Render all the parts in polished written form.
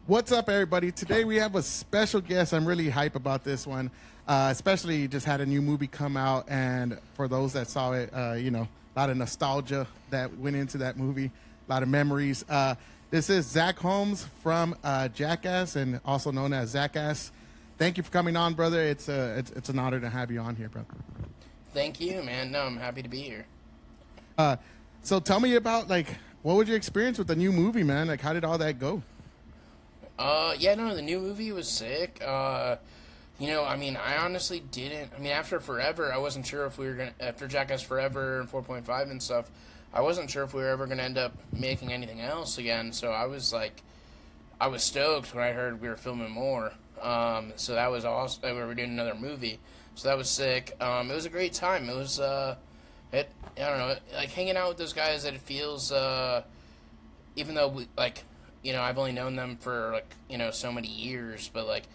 What's up, everybody? Today we have a special guest. I'm really hype about this one, especially just had a new movie come out, and for those that saw it, a lot of nostalgia that went into that movie, a lot of memories. This is Zach Holmes from Jackass, and also known as Zackass. Thank you for coming on, brother. It's an honor to have you on here, brother. Thank you, man. No, I'm happy to be here. So tell me about, what was your experience with the new movie, man? How did all that go? The new movie was sick. I honestly didn't. After Forever, I wasn't sure if we were gonna, after Jackass Forever and 4.5 and stuff, I wasn't sure if we were ever gonna end up making anything else again. So I was stoked when I heard we were filming more. So that was awesome. We were doing another movie. So that was sick. It was a great time. It was, I don't know, hanging out with those guys that it feels, even though I've only known them for so many years, but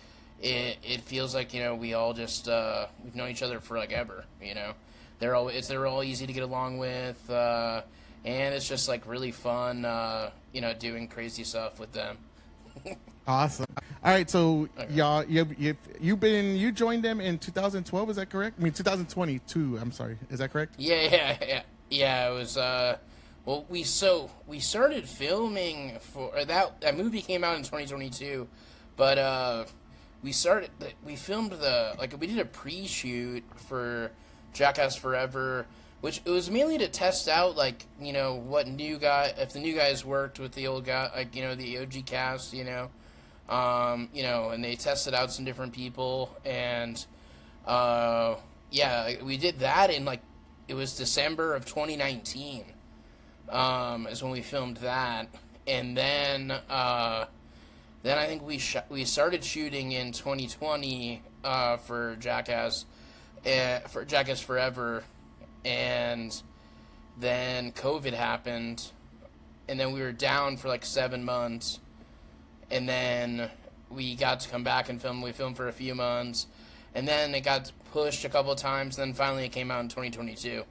it feels like we all just we've known each other for ever. They're all easy to get along with, and it's just really fun. Doing crazy stuff with them. Awesome. All right, so y'all, you joined them in 2012. Is that correct? 2022. I'm sorry. Is that correct? Yeah. It was. Well, we started filming for that movie came out in 2022, but we filmed we did a pre-shoot for Jackass Forever, which it was mainly to test out if the new guys worked with the old guy, the OG cast, and they tested out some different people, and we did that in it was December of 2019. Is when we filmed that, and then I think we started shooting in 2020 for Jackass Forever, and then COVID happened, and then we were down for 7 months, and then we got to come back and film. We filmed for a few months, and then it got pushed a couple of times, and then finally it came out in 2022.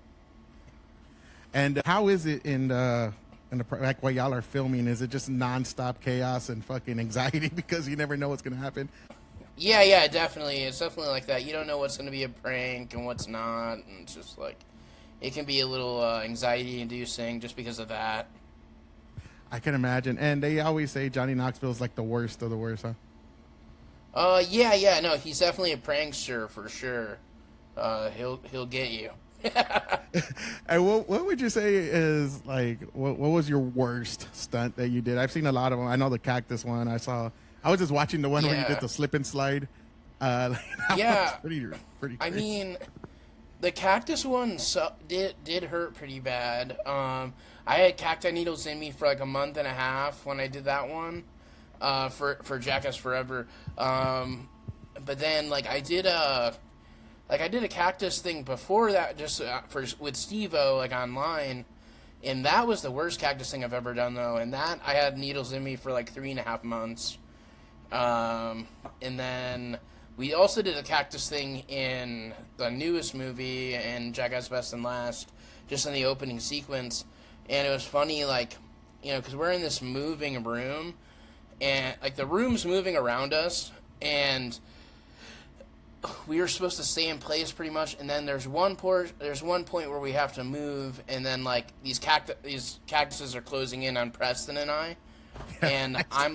And how is it in the while y'all are filming? Is it just nonstop chaos and fucking anxiety because you never know what's gonna happen? Yeah, definitely. It's definitely like that. You don't know what's gonna be a prank and what's not, and it's just it can be a little anxiety-inducing just because of that. I can imagine. And they always say Johnny Knoxville's the worst of the worst, huh? Yeah. No, he's definitely a prankster for sure. He'll get you. And what would you say is what was your worst stunt that you did? I've seen a lot of them. I know the cactus one. I was just watching the one where you did the slip and slide. Yeah, pretty crazy. The cactus one did hurt pretty bad. I had cacti needles in me for a month and a half when I did that one for Jackass Forever. But then I did a cactus thing before that, just with Steve-O, online, and that was the worst cactus thing I've ever done, though. And that I had needles in me for 3.5 months. And then we also did a cactus thing in the newest movie, in Jackass Best and Last, just in the opening sequence. And it was funny, because we're in this moving room, and the room's moving around us, and we were supposed to stay in place pretty much, and then there's one point where we have to move, and then these cactuses are closing in on Preston and I, and I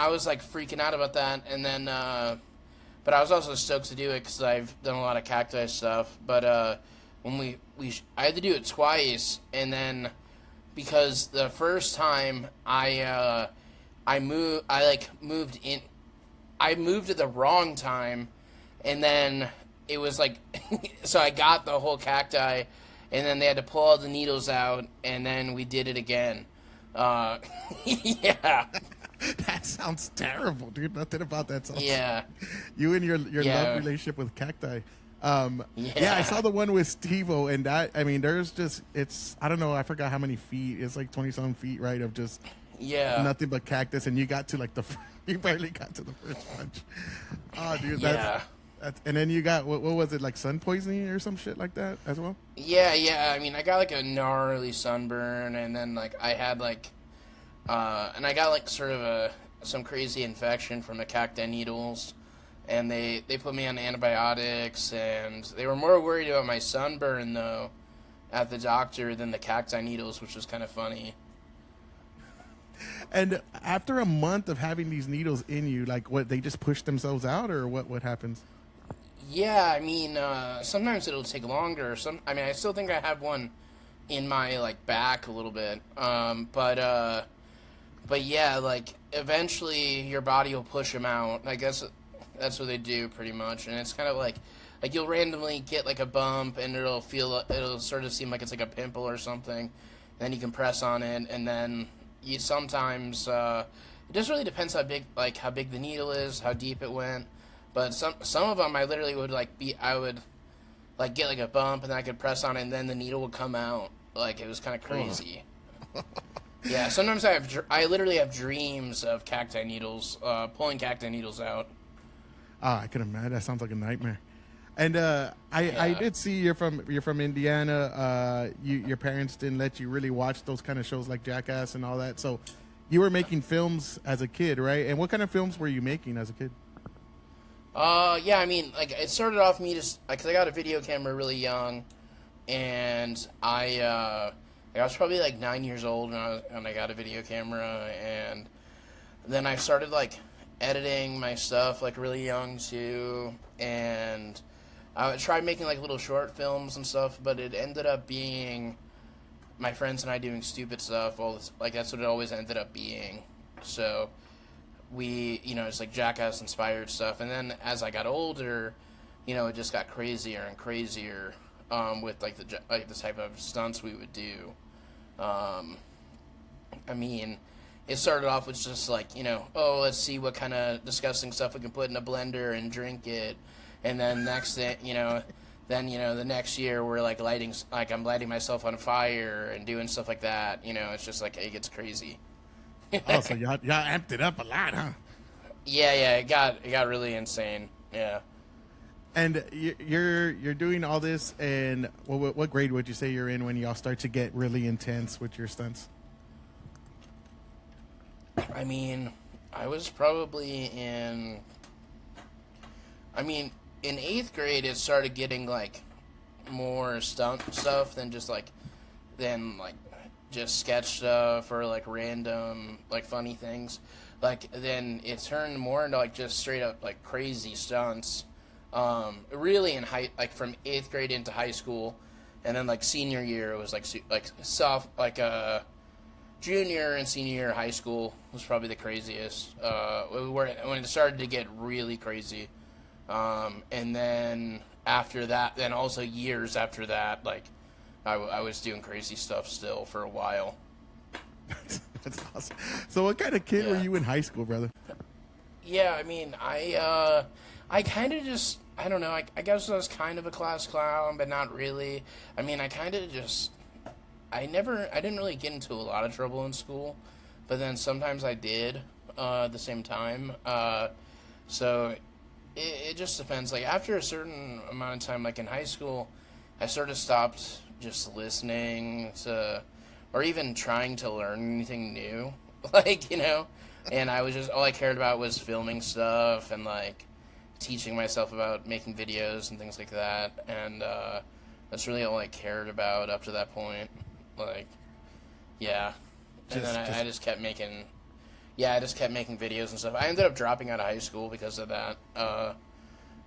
was freaking out about that, and then but I was also stoked to do it because I've done a lot of cacti stuff, but when I had to do it twice, and then because the first time I moved at the wrong time, and then it was so I got the whole cacti, and then they had to pull all the needles out, and then we did it again. Yeah. That sounds terrible, dude. Nothing about that sounds. Yeah. You and your love relationship with cacti. I saw the one with Steve-O, and that, there's just, I don't know, I forgot how many feet. It's 20-some feet, right, of just nothing but cactus, and you got to you barely got to the first punch. Oh, dude, that's and then you got, what was it, sun poisoning or some shit like that as well? Yeah, I got a gnarly sunburn, and then I had and I got sort of a some crazy infection from the cacti needles, and they put me on antibiotics, and they were more worried about my sunburn though at the doctor than the cacti needles, which was kind of funny. And after a month of having these needles in you, like what, they just push themselves out, or what happens? Yeah, I mean, sometimes it'll take longer. I mean, I still think I have one in my like back a little bit. But yeah, like eventually your body will push them out. I guess that's what they do pretty much, and it's kind of like you'll randomly get like a bump, and it'll sort of seem like it's like a pimple or something. Then you can press on it, and then you sometimes it just really depends how big the needle is, how deep it went. But some of them I literally would I would like get like a bump, and then I could press on it, and then the needle would come out. Like it was kind of crazy. Yeah, sometimes I literally have dreams of cacti needles, pulling cacti needles out. I can imagine. That sounds like a nightmare. And Yeah. I did see you're from Indiana. Your parents didn't let you really watch those kind of shows like Jackass and all that. So you were making films as a kid, right? And what kind of films were you making as a kid? Yeah, I mean, like it started off me just because I got a video camera really young, and I was probably like 9 years old when I got a video camera, and then I started like editing my stuff like really young too, and I tried making like little short films and stuff, but it ended up being my friends and I doing stupid stuff. Like that's what it always ended up being. So it's like Jackass inspired stuff, and then as I got older, it just got crazier and crazier with like the type of stunts we would do. I mean, it started off with just like, let's see what kind of disgusting stuff we can put in a blender and drink it. And then the next year we're like I'm lighting myself on fire and doing stuff like that. It's just like, it gets crazy. Oh, so y'all amped it up a lot, huh? Yeah, it got really insane. Yeah. And you're doing all this, and what grade would you say you're in when y'all start to get really intense with your stunts? I mean, I was probably in 8th grade it started getting like more stunt stuff than just sketch stuff or like random like funny things. Like then it turned more into like just straight up like crazy stunts. Really in from 8th grade into high school, and then like senior year it was junior and senior year of high school was probably the craziest. When it started to get really crazy, and then after that, then also years after that, like I was doing crazy stuff still for a while. That's awesome. So what kind of kid were you in high school, brother? Yeah, I mean, I kind of just, I don't know, I guess I was kind of a class clown, but not really. I mean, I kind of just, I didn't really get into a lot of trouble in school, but then sometimes I did at the same time. So it just depends. Like, after a certain amount of time, like in high school, I sort of stopped just listening to, or even trying to learn anything new. Like, and I was just, all I cared about was filming stuff and, like, teaching myself about making videos and things like that. And that's really all I cared about up to that point. Like, yeah. And then I just kept making, I just kept making videos and stuff. I ended up dropping out of high school because of that.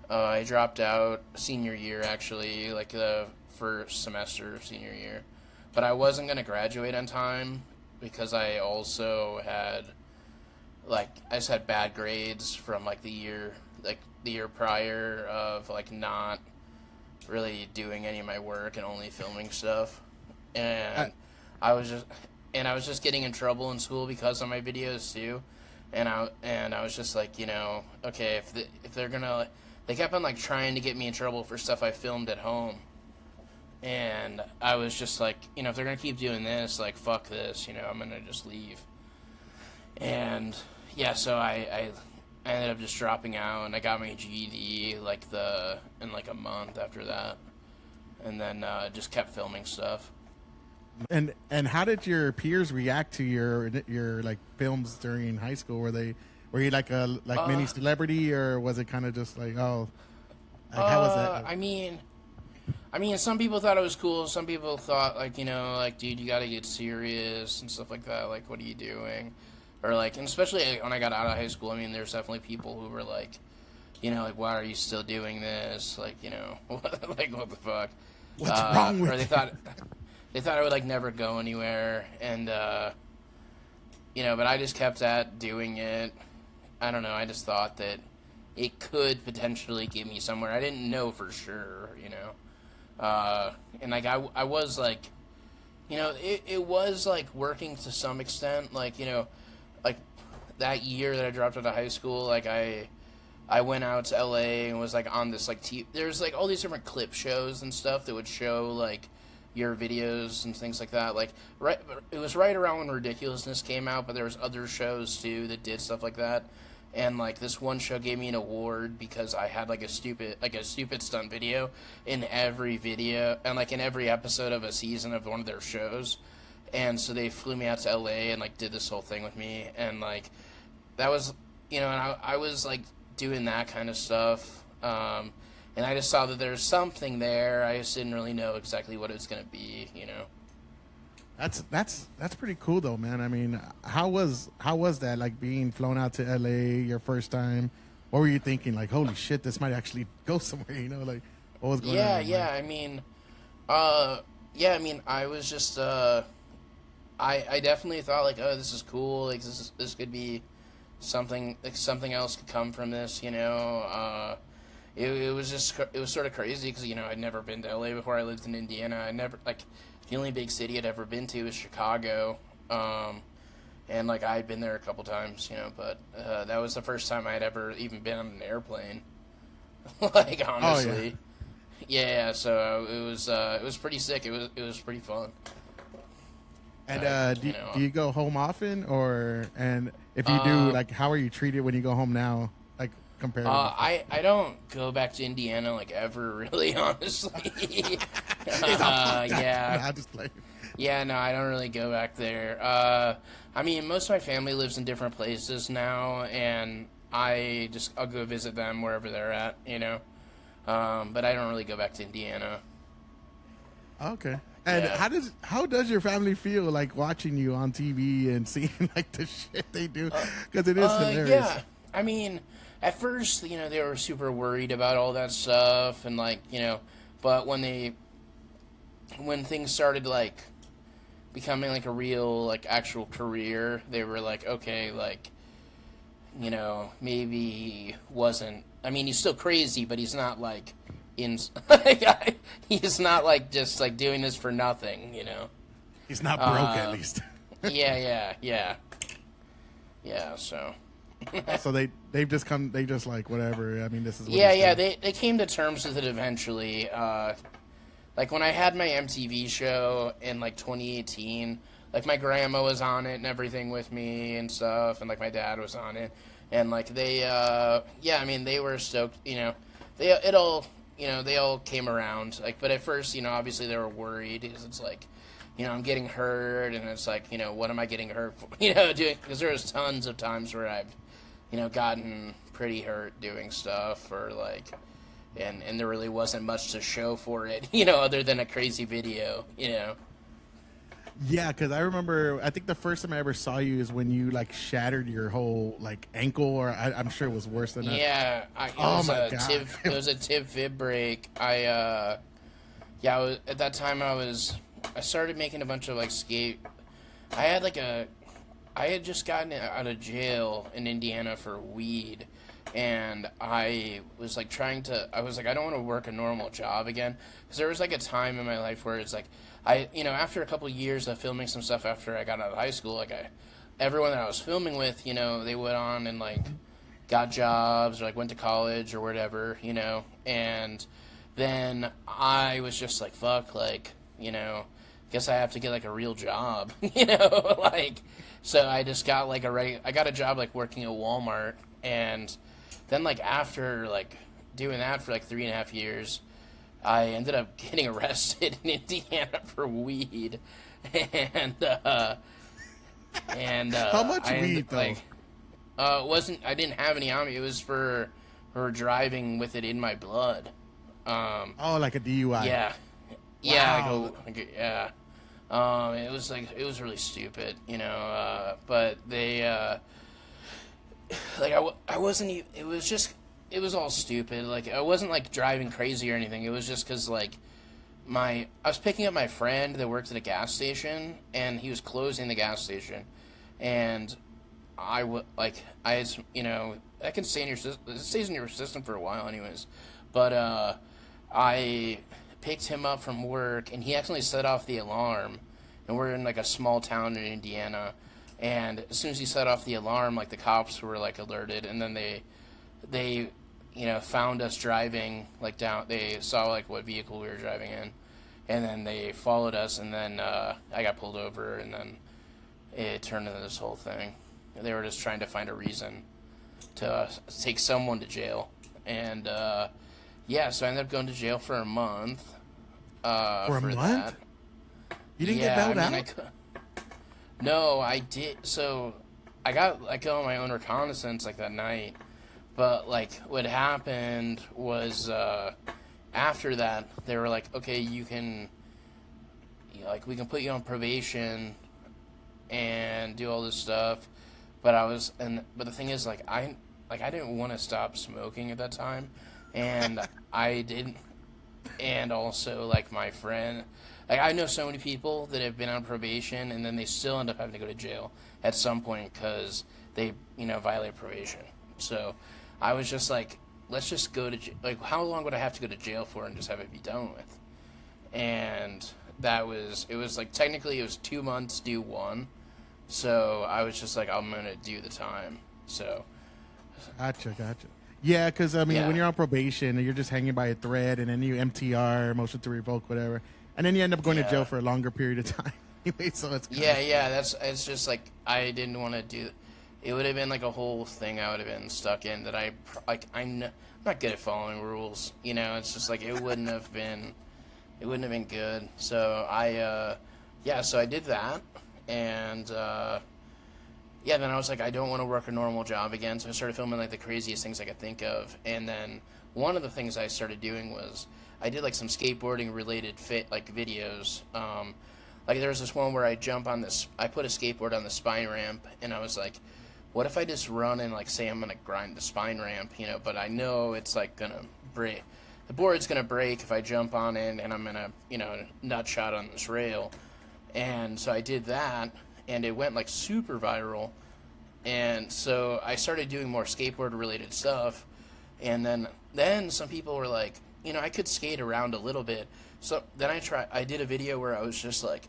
I dropped out senior year, actually, like the first semester of senior year. But I wasn't going to graduate on time because I also had, like, I just had bad grades from, like, the year prior of, like, not really doing any of my work and only filming stuff. And I was just getting in trouble in school because of my videos too. And I was just like, okay, if they're gonna, they kept on like trying to get me in trouble for stuff I filmed at home. And I was just like, if they're gonna keep doing this, like, fuck this, I'm gonna just leave. And yeah, so I ended up just dropping out, and I got my GED in like a month after that, and then just kept filming stuff. And how did your peers react to your like films during high school? Were you like a mini celebrity, or was it kind of just like, oh, like, how was that? I mean, some people thought it was cool. Some people thought, like, like, dude, you gotta get serious and stuff like that. Like, what are you doing? Or, like, and especially like, when I got out of high school, I mean, there's definitely people who were like, like, why are you still doing this? Like, like, what the fuck? What's wrong with or they thought I would, like, never go anywhere. And, but I just kept at doing it. I don't know. I just thought that it could potentially get me somewhere. I didn't know for sure, and like I was like, it was like working to some extent. Like like that year that I dropped out of high school, like I went out to LA and was like on this like there's like all these different clip shows and stuff that would show like your videos and things like that. Like it was right around when Ridiculousness came out, but there was other shows too that did stuff like that. And like this one show gave me an award because I had like a stupid stunt video in every video and like in every episode of a season of one of their shows. And so they flew me out to LA and like did this whole thing with me, and like that was and I was like doing that kind of stuff. And I just saw that there's something there. I just didn't really know exactly what it was gonna be, That's pretty cool though, man. I mean, how was that, like, being flown out to LA your first time? What were you thinking? Like, holy shit, this might actually go somewhere, like what was going on? Yeah. I mean, I was just I definitely thought like, oh, this is cool. Like this could be something, like something else could come from this, It was sort of crazy because I'd never been to LA before. I lived in Indiana. I never like. The only big city I'd ever been to was Chicago, and like I'd been there a couple times, but that was the first time I'd ever even been on an airplane. Like honestly, yeah. So it was pretty sick. It was pretty fun. And do you go home often, and if you do, like, how are you treated when you go home now, like compared? I don't go back to Indiana like ever, really, honestly. Yeah. I just play. Yeah, no, I don't really go back there. I mean, most of my family lives in different places now, and I'll go visit them wherever they're at, But I don't really go back to Indiana. Okay. And how does your family feel like watching you on TV and seeing like the shit they do? Because it is hilarious. Yeah, I mean, at first, they were super worried about all that stuff, and like, but when things started like becoming like a real like actual career, they were like, okay, like, maybe he wasn't. I mean, he's still crazy, but he's not like he's not like just like doing this for nothing, He's not broke, at least. Yeah. So. So they just like, whatever. I mean, this is what They came to terms with it eventually. Like when I had my MTV show in like 2018, like my grandma was on it and everything with me and stuff, and like my dad was on it, and like they I mean, they were stoked. They all came around. Like, but at first, obviously they were worried because it's like, I'm getting hurt, and it's like, what am I getting hurt for? Doing, because there was tons of times where I've gotten pretty hurt doing stuff, or like, and there really wasn't much to show for it, other than a crazy video, Yeah, because I remember, I think the first time I ever saw you is when you like shattered your whole like ankle, or I'm sure it was worse than that. Yeah, it was a tib fib break. At that time I started making a bunch of like skate. I had just gotten out of jail in Indiana for weed, and I was like I don't want to work a normal job again, because there was like a time in my life where it's like, after a couple years of filming some stuff after I got out of high school, like everyone that I was filming with, they went on and like got jobs or like went to college or whatever, and then I was just like, fuck, like, guess I have to get like a real job, like, so I just got like I got a job like working at Walmart, and then like after like doing that for like 3.5 years, I ended up getting arrested in Indiana for weed. and How much I weed ended though? like it wasn't. I didn't have any on me. It was for driving with it in my blood. Oh, like a DUI. Yeah, yeah. Wow. Yeah. It was like it was really stupid, but they like I wasn't even. It was just it was all stupid. Like I wasn't like driving crazy or anything. It was just because like I was picking up my friend that worked at a gas station, and he was closing the gas station, and I had that can stay in your system. It stays in your system for a while, anyways. But I picked him up from work, and he accidentally set off the alarm. And we're in like a small town in Indiana, and as soon as he set off the alarm, like the cops were like alerted, and then they found us driving like down. They saw like what vehicle we were driving in, and then they followed us, and then I got pulled over, and then it turned into this whole thing. They were just trying to find a reason to take someone to jail, and yeah, so I ended up going to jail for a month. For a month? That. You didn't get bailed out? No, I did. So I got let go on my own reconnaissance like that night. But like what happened was after that they were like, okay, you can, we can put you on probation and do all this stuff. But but the thing is I didn't want to stop smoking at that time, and I didn't. And also, like, my friend, like, I know so many people that have been on probation, and then they still end up having to go to jail at some point because they, violate probation. So I was just like, let's just go to jail. Like, how long would I have to go to jail for and just have it be done with? And it was like, technically it was 2 months due one. So I was just like, I'm going to do the time. So. Gotcha. Yeah, because, I mean, Yeah. when you're on probation, you're just hanging by a thread, and then you MTR, motion to revoke, whatever. And then you end up going to jail for a longer period of time. Anyway, so it's it's just like, I didn't want to do. It would have been like a whole thing I would have been stuck in that I'm not good at following rules. It's just like, it wouldn't have been good. So so I did that. And, yeah, then I was like, I don't want to work a normal job again, so I started filming, like, the craziest things I could think of, and then one of the things I started doing was, I did, like, some skateboarding-related videos, like, there was this one where I put a skateboard on the spine ramp, and I was like, what if I just run and, like, say I'm gonna grind the spine ramp, but I know it's, like, gonna break, the board's gonna break if I jump on it, and I'm gonna, nut shot on this rail, and so I did that, and it went like super viral, and so I started doing more skateboard related stuff, and then some people were like, I could skate around a little bit, so then I did a video where I was just like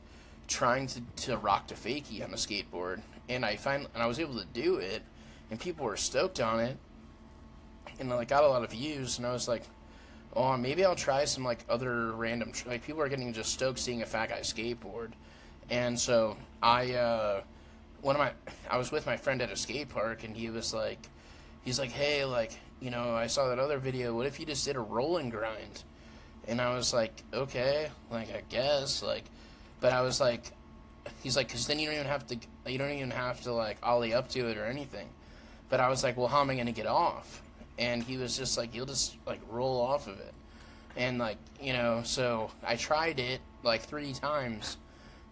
trying to rock to fakie on a skateboard, and I was able to do it, and people were stoked on it, and I got a lot of views, and I was like, oh, maybe I'll try some like other random people are getting just stoked seeing a fat guy skateboard. And so I was with my friend at a skate park, and he's like, hey, I saw that other video. What if you just did a roll and grind? And I was like, okay, I guess, but I was like, he's like, because then you don't even have to like ollie up to it or anything. But I was like, well, how am I gonna get off? And he was just like, you'll just like roll off of it, and so I tried it like 3 times.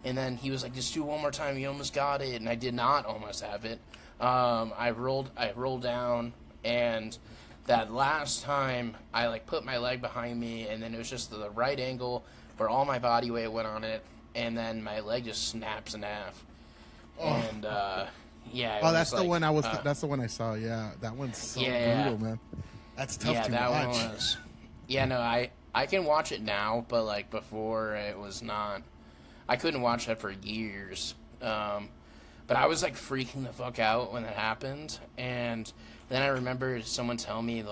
And then he was like, just do one more time. You almost got it. And I did not almost have it. I rolled down. And that last time, I put my leg behind me. And then it was just the right angle where all my body weight went on it. And then my leg just snaps in half. Oh. And, yeah. Oh, that's the one that's the one I saw. Yeah. That one's so brutal, man. That's tough to watch. Yeah, that one was. Yeah, no, I can watch it now. But, before, it was not. I couldn't watch that for years, but I was freaking the fuck out when it happened, and then I remember someone tell me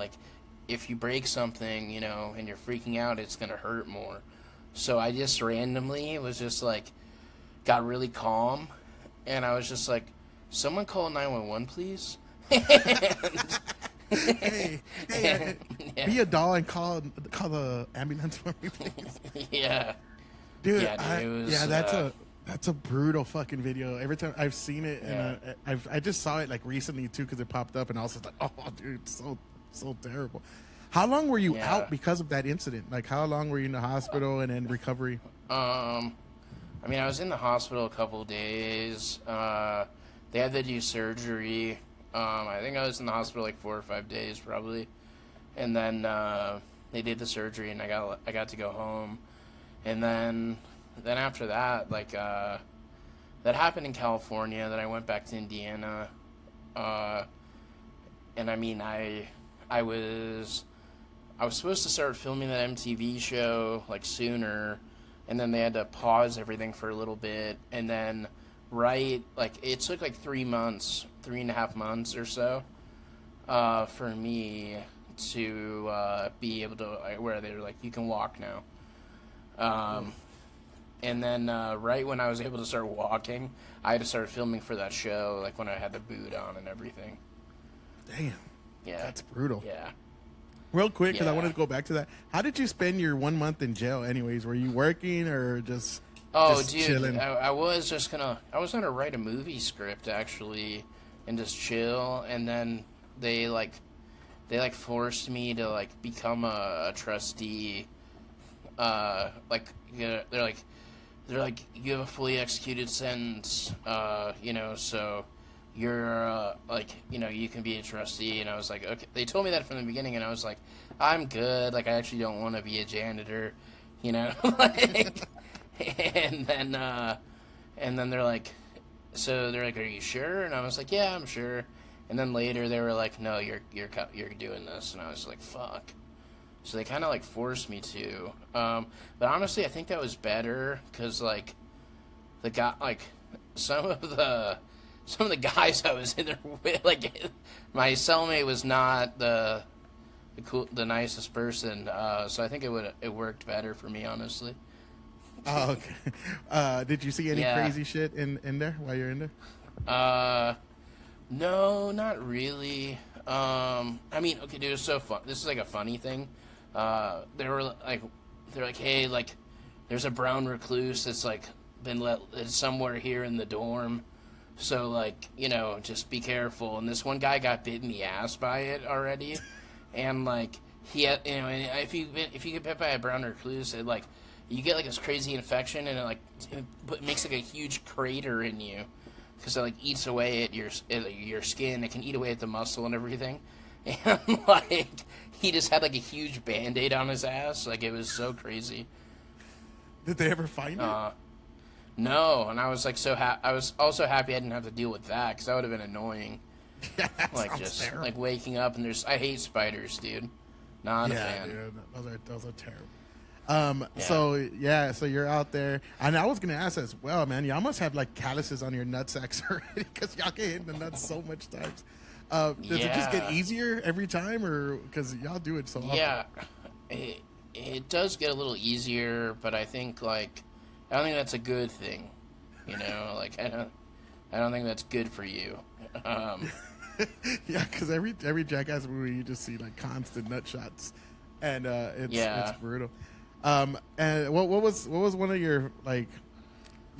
if you break something, and you're freaking out, it's gonna hurt more. So I just randomly was just got really calm, and I was just like, someone call 911, please. Hey, be a doll and call the ambulance for me, please. Yeah. Dude, yeah, dude, it was, That's a brutal fucking video. Every time I've seen it, Yeah. and I just saw it like recently too because it popped up, and I was just like, oh, dude, so terrible. How long were you Yeah. out because of that incident? Like, how long were you in the hospital and then recovery? I mean, I was in the hospital a couple of days. They had to do surgery. I think I was in the hospital like 4 or 5 days probably, and then they did the surgery, and I got to go home, and then after that, like that happened in California. Then I went back to Indiana, and I mean, I was supposed to start filming that MTV show like sooner, and then they had to pause everything for a little bit, and then right like it took like 3 months, 3.5 months or so, for me to be able to where they were like you can walk now, and then right when I was able to start walking, I had to start filming for that show like when I had the boot on and everything. Damn, Yeah, that's brutal. yeah. Real quick, because I Yeah. wanted to go back to that. How did you spend your 1 month in jail? Anyways, were you working or just Oh, just dude, chilling? I was gonna write a movie script actually, and just chill, and then they like forced me to like become a trustee. Like they're like you have a fully executed sentence, so you're like you can be a trustee, and I was like okay. They told me that from the beginning, and I was like I'm good. Like I actually don't want to be a janitor, like. And then they're like, are you sure? And I was like, yeah, I'm sure. And then later they were like, no, you're doing this, and I was like, fuck. So they kind of like forced me to. But honestly, I think that was better because like the guy, like some of the guys I was in there with, like my cellmate was not the nicest person. So I think it worked better for me, honestly. Oh, okay. Did you see any Yeah. crazy shit in there while you're in there? No, not really. I mean, okay, dude, it's so fun. This is like a funny thing. They're like, hey, like, there's a brown recluse that's like it's somewhere here in the dorm. So like, just be careful. And this one guy got bit in the ass by it already, and like he had, and if you get bit by a brown recluse, it like you get like this crazy infection, and it makes like a huge crater in you because it like eats away at your skin. It can eat away at the muscle and everything, and like he just had like a huge Band-Aid on his ass. Like it was so crazy. Did they ever find it? No, and I was like I was also happy I didn't have to deal with that because that would have been annoying. Yeah, that Like sounds just terrible. like waking up and I hate spiders, dude. Not a Yeah, fan. dude, those are terrible. Yeah. So you're out there, and I was gonna ask as well, man. Y'all must have like calluses on your nutsacks already because y'all get hit in the nuts so much times. Does it just get Yeah. easier every time, or because y'all do it so often? Yeah, it does get a little easier, but I think like I don't think that's a good thing. Like I don't think that's good for you. Yeah, because every Jackass movie you just see like constant nut shots, and Yeah. it's brutal. And what was one of your like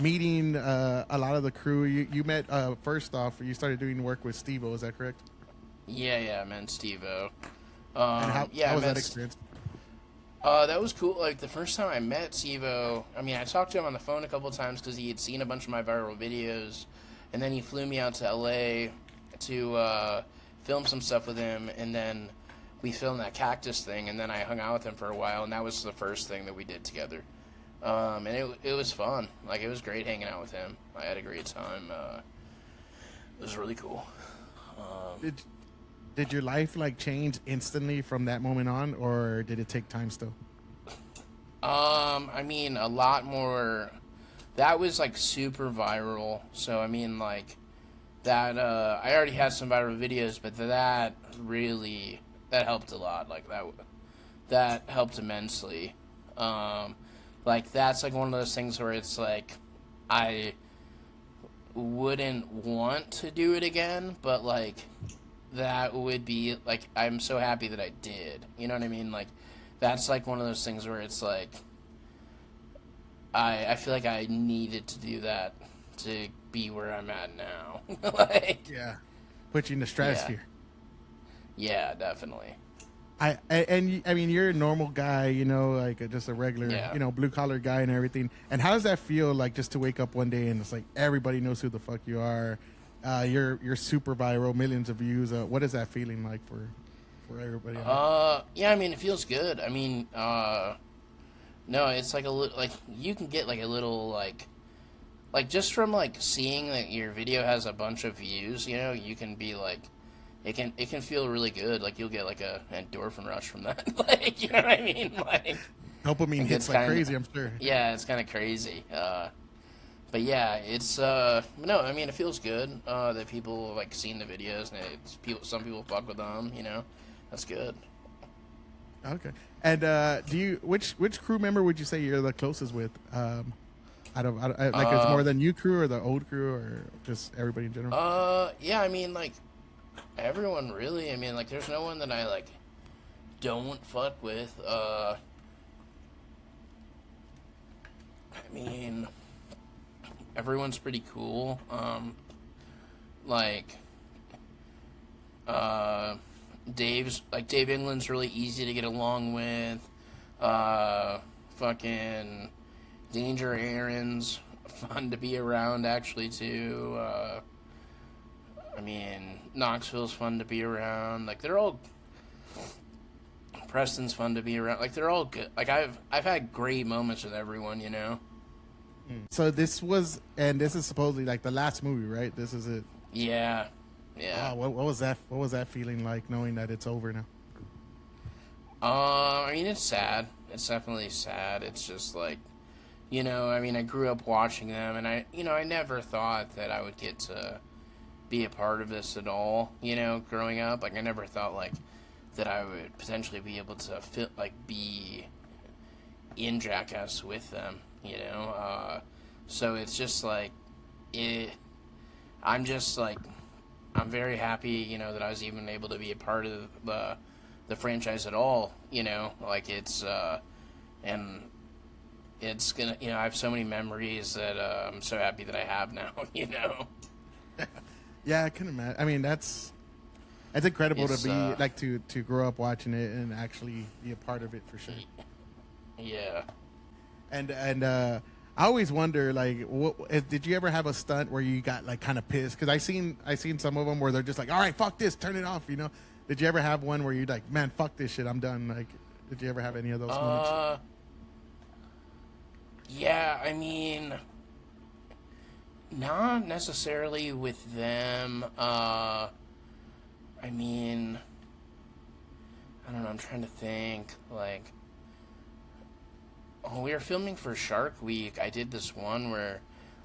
meeting a lot of the crew you met first off you started doing work with Steve-O, is that correct? Yeah, man, Steve-O. And how Yeah, I was met that experience? That was cool. Like the first time I met Steve-O, I mean, I talked to him on the phone a couple times because he had seen a bunch of my viral videos, and then he flew me out to LA to film some stuff with him, and then we filmed that cactus thing, and then I hung out with him for a while, and that was the first thing that we did together. And it was fun. Like it was great hanging out with him. I had a great time. It was really cool. Did your life like change instantly from that moment on, or did it take time still? I mean, a lot more. That was like super viral. So I mean, like that. I already had some viral videos, but that really helped a lot. Like that helped immensely. Like that's like one of those things where it's like I wouldn't want to do it again, but like that would be like I'm so happy that I did. You know what I mean? Like that's like one of those things where it's like I feel like I needed to do that to be where I'm at now. Like, Yeah, put you in the yeah, stratosphere. yeah, definitely. I mean, you're a normal guy, you know, like just a regular, Yeah. you know, blue collar guy and everything. And how does that feel, like, just to wake up one day and it's like everybody knows who the fuck you are? You're super viral, millions of views. What is that feeling like for everybody out there? Yeah, I mean, it feels good. I mean, no, it's like like you can get like a little like just from like seeing that your video has a bunch of views, you know, you can be like it can feel really good. Like you'll get like a endorphin rush from that. Like, you know what I mean? Dopamine Like hits it's like kind of crazy, I'm sure. yeah, it's kind of crazy. But yeah, it's no, I mean it feels good that people like seeing the videos and some people fuck with them, you know. That's good. Okay. And do you which crew member would you say you're the closest with? Like, it's more than you crew or the old crew or just everybody in general? Yeah, I mean like everyone really. I mean like there's no one that I like don't fuck with. I mean everyone's pretty cool. Like uh Dave England's really easy to get along with. Fucking Danger Aaron's fun to be around actually too. I mean Knoxville's fun to be around. Like they're all Preston's fun to be around. Like they're all good. Like I've had great moments with everyone, you know. So this is supposedly like the last movie, right? This is it. Yeah, yeah. Wow, what was that? What was that feeling like, knowing that it's over now? I mean it's sad. It's definitely sad. It's just like, you know, I mean I grew up watching them, and I never thought that I would get to be a part of this at all. You know, growing up, like I never thought like that I would potentially be able to be in Jackass with them. You know, so it's just like it. I'm just like I'm very happy, you know, that I was even able to be a part of the franchise at all. You know, like and it's gonna, you know, I have so many memories that I'm so happy that I have now. You know, Yeah, I can imagine. I mean, that's incredible it's to be like to grow up watching it and actually be a part of it for sure. yeah. And I always wonder, like, did you ever have a stunt where you got like kind of pissed? Because I seen some of them where they're just like, all right, fuck this, turn it off. You know, did you ever have one where you're like, man, fuck this shit, I'm done? Like, did you ever have any of those moments? Yeah, I mean, not necessarily with them. I mean, I don't know. I'm trying to think. Like, oh, we were filming for Shark Week. I did this one where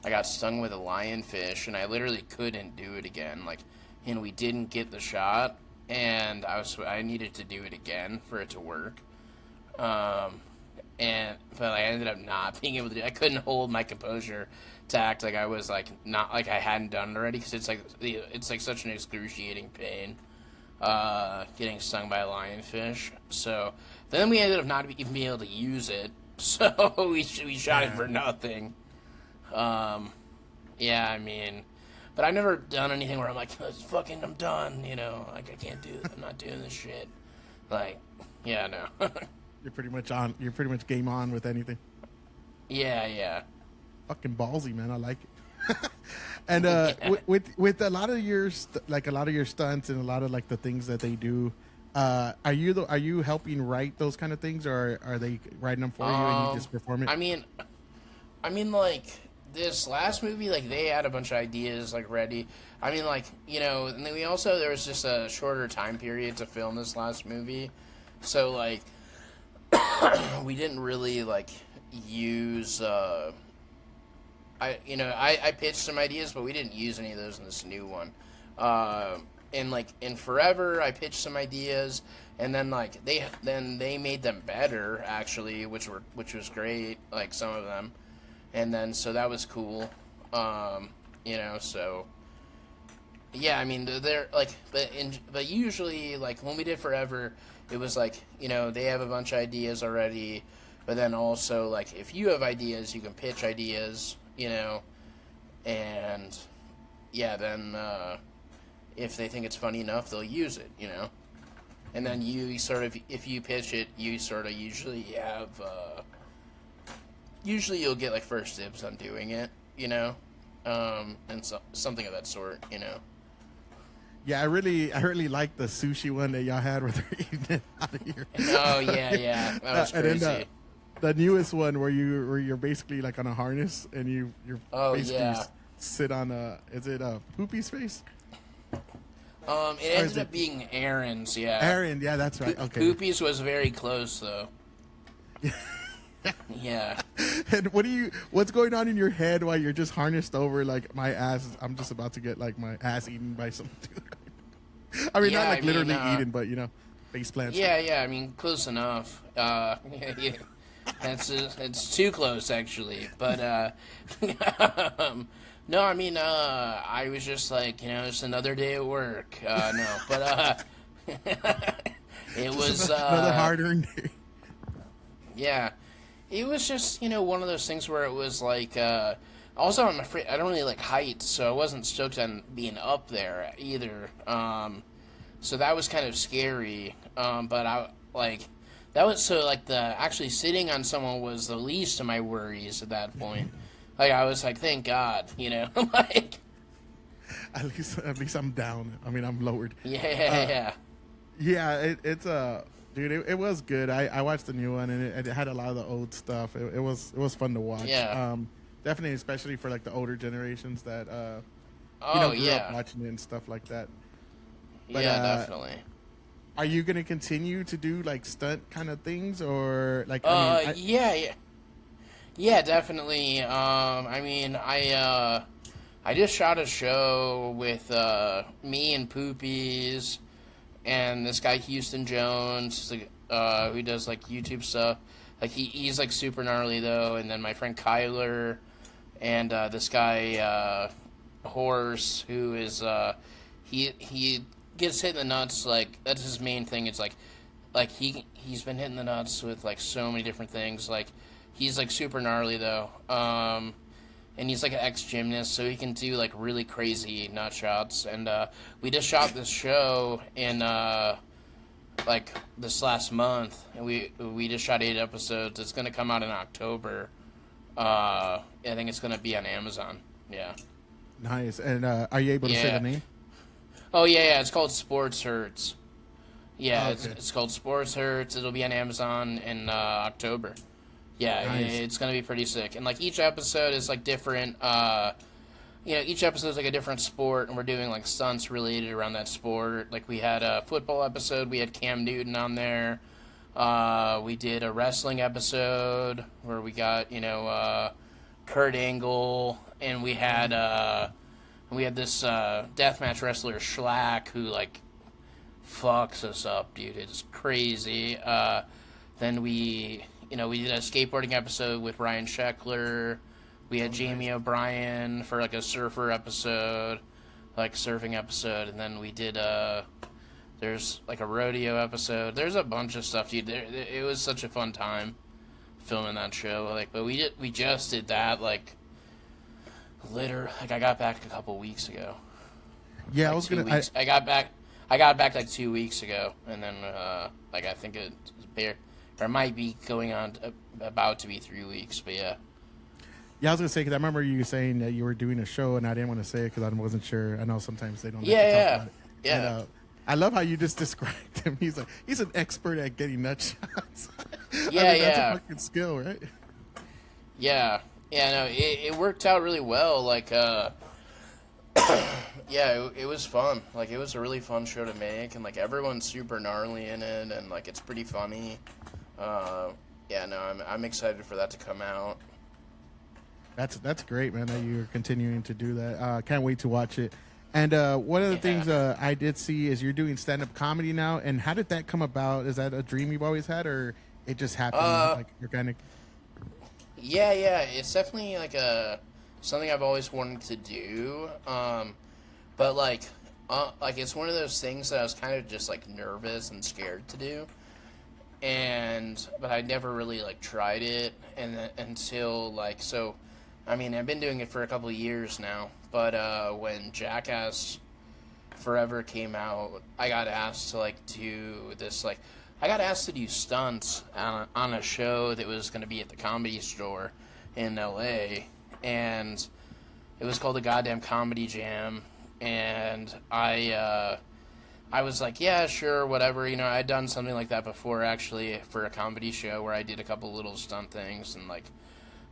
I got stung with a lionfish, and I literally couldn't do it again. Like, and we didn't get the shot, and I needed to do it again for it to work. Um, but I ended up not being able to do. I couldn't hold my composure to act like I was like not like I hadn't done it already, because it's like such an excruciating pain. Getting stung by a lionfish. So then we ended up not even being able to use it. So we shot it for nothing. Yeah, I mean, but I've never done anything where I'm like, I'm done. You know, like I can't do it. I'm not doing this shit. Like, yeah, no. You're pretty much on. You're pretty much game on with anything. Yeah, yeah. Fucking ballsy, man. I like it. And Yeah. with a lot of your like a lot of your stunts and a lot of like the things that they do, are you helping write those kind of things, or are they writing them for you and you just perform it? I mean, like this last movie, like they had a bunch of ideas like ready. I mean, like you know, and then there was just a shorter time period to film this last movie, so like we didn't really like use. I pitched some ideas, but we didn't use any of those in this new one. And like in Forever, I pitched some ideas, and then like they made them better actually, which was great. Like some of them, and then so that was cool. So yeah, I mean they're like, but usually like when we did Forever, it was like they have a bunch of ideas already. But then also, like, if you have ideas, you can pitch ideas, you know, and yeah, then if they think it's funny enough, they'll use it, you know. And then you sort of, if you pitch it, you sort of usually have, usually you'll get like first dibs on doing it, you know, and something of that sort, you know. Yeah, I really like the sushi one that y'all had where they're eating it out of here. Oh yeah, that was crazy. And then the newest one where you're basically like on a harness and you're basically sit on is it Poopy's face? It ended up being Aaron's, yeah. Aaron, yeah, that's right. Okay. Poopy's was very close though. Yeah. And what's going on in your head while you're just harnessed over like my ass? I'm just about to get like my ass eaten by some dude. I mean, not like literally eaten, but you know, face plants. Yeah. I mean, close enough. Yeah. It's too close actually, but no, I mean, I was just like, you know, it's another day at work. No, but it was another hard-earned day. Yeah, it was just, you know, one of those things where it was like. Also, I'm afraid I don't really like heights, so I wasn't stoked on being up there either. So that was kind of scary. But I like that was so like the actually sitting on someone was the least of my worries at that point. Like I was like, thank God, you know, like. At least I'm down. I mean, I'm lowered. Yeah. Yeah, it's dude, it was good. I watched the new one and it had a lot of the old stuff. It was fun to watch. Yeah. Definitely, especially for like the older generations that grew up watching it and stuff like that. But, yeah, definitely. Are you gonna continue to do like stunt kind of things or like? Yeah, definitely. I mean, I just shot a show with me and Poopies and this guy Houston Jones, who does like YouTube stuff. Like he's like super gnarly though, and then my friend Kyler, and this guy Horse, who is he gets hit in the nuts. Like that's his main thing. It's like he's been hitting the nuts with like so many different things. Like he's like super gnarly though, and he's like an ex-gymnast, so he can do like really crazy nut shots. And we just shot this show in like this last month, and we just shot 8 episodes. It's gonna come out in October. I think it's gonna be on Amazon. Yeah. Nice. And are you able to say the name? Oh yeah. It's called Sports Hurts. Yeah, okay. it's called Sports Hurts. It'll be on Amazon in October. Yeah, nice. It's gonna be pretty sick. And like each episode is like different. Each episode is like a different sport, and we're doing like stunts related around that sport. Like we had a football episode. We had Cam Newton on there. We did a wrestling episode where we got Kurt Angle, and we had this deathmatch wrestler Schlack who like fucks us up, dude. It's crazy. Then we did a skateboarding episode with Ryan Sheckler. We had Jamie O'Brien for like a surfer episode, like surfing episode, and then we did there's like a rodeo episode. There's a bunch of stuff, dude. It was such a fun time filming that show. Like, but we just did that like I got back a couple weeks ago. Yeah, like I was gonna. I got back like 2 weeks ago, and then I think it might be going on about to be 3 weeks, but yeah. Yeah, I was gonna say because I remember you saying that you were doing a show, and I didn't want to say it because I wasn't sure. I know sometimes they don't. Yeah. Talk about it. And, I love how you just described him. He's an expert at getting nut shots. Yeah, that's a fucking skill, right? Yeah. No, it worked out really well. Like, it was fun. Like, it was a really fun show to make, and like everyone's super gnarly in it, and like it's pretty funny. I'm excited for that to come out. That's great, man. That you're continuing to do that. Can't wait to watch it. And one of the things I did see is you're doing stand-up comedy now. And how did that come about? Is that a dream you've always had, or it just happened like organic? Yeah. It's definitely like something I've always wanted to do. But like it's one of those things that I was kind of just like nervous and scared to do. but I never really like tried it until like so. I mean, I've been doing it for a couple of years now, but when Jackass Forever came out, I got asked to like do this like I got asked to do stunts on a show that was going to be at the Comedy Store in LA, and it was called the Goddamn Comedy Jam, and I was like, yeah, sure, whatever. You know, I'd done something like that before, actually, for a comedy show where I did a couple little stunt things, and like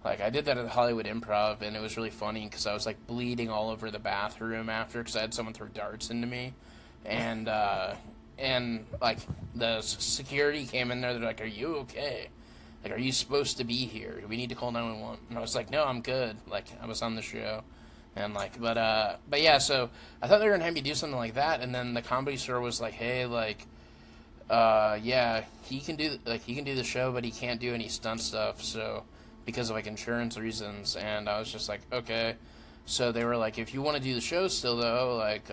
I did that at the Hollywood Improv, and it was really funny because I was like bleeding all over the bathroom after because I had someone throw darts into me, and like the security came in there. They're like, "Are you okay? Like, are you supposed to be here? Do we need to call 911?" And I was like, "No, I'm good. Like, I was on the show." And like, but yeah, so I thought they were gonna have me do something like that, and then the Comedy Store was like, hey, like, yeah, he can do the show, but he can't do any stunt stuff, so because of like insurance reasons. And I was just like, okay. So they were like, if you want to do the show still though, like,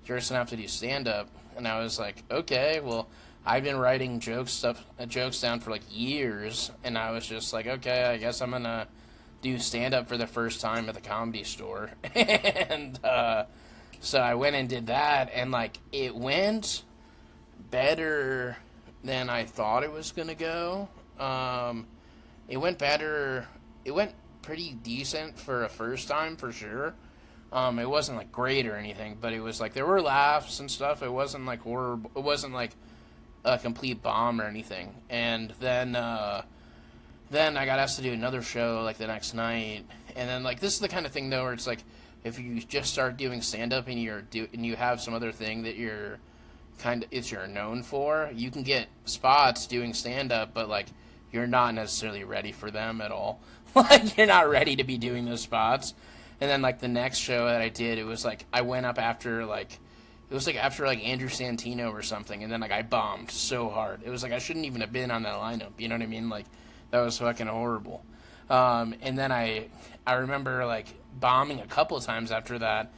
you're just gonna have to do stand up. And I was like, okay, well, I've been writing jokes down for like years, and I was just like, okay, I guess I'm gonna do stand-up for the first time at the Comedy Store. And so I went and did that, and like it went better than I thought it was gonna go. It went better. It went pretty decent for a first time, for sure. It wasn't like great or anything, but it was like there were laughs and stuff. It wasn't like horrible. It wasn't like a complete bomb or anything. And then I got asked to do another show like the next night, and then like this is the kind of thing though where it's like if you just start doing stand up and you have some other thing that you're known for, you can get spots doing stand up, but like you're not necessarily ready for them at all. Like you're not ready to be doing those spots. And then like the next show that I did, it was like I went up after like it was like after like Andrew Santino or something, and then like I bombed so hard. It was like I shouldn't even have been on that lineup. You know what I mean? Like that was fucking horrible. And then I remember like bombing a couple of times after that,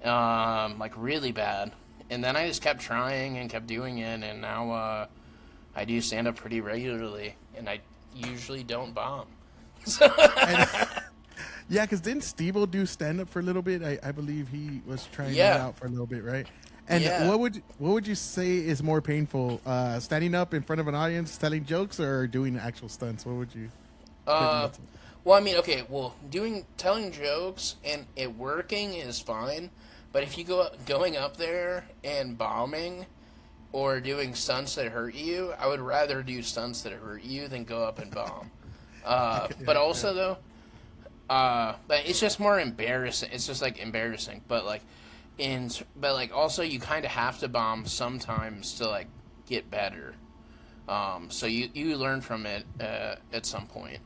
like really bad. And then I just kept trying and kept doing it, and now I do stand up pretty regularly, and I usually don't bomb. Yeah, because didn't Steve-O do stand up for a little bit? I believe he was trying it out for a little bit, right? And what would you say is more painful, standing up in front of an audience telling jokes, or doing actual stunts? What would you? Well, I mean, okay, well, telling jokes and it working is fine, but if you going up there and bombing or doing stunts that hurt you, I would rather do stunts that hurt you than go up and bomb. But also though, but it's just more embarrassing. It's just like embarrassing, but like. But like also you kind of have to bomb sometimes to like get better, so you learn from it at some point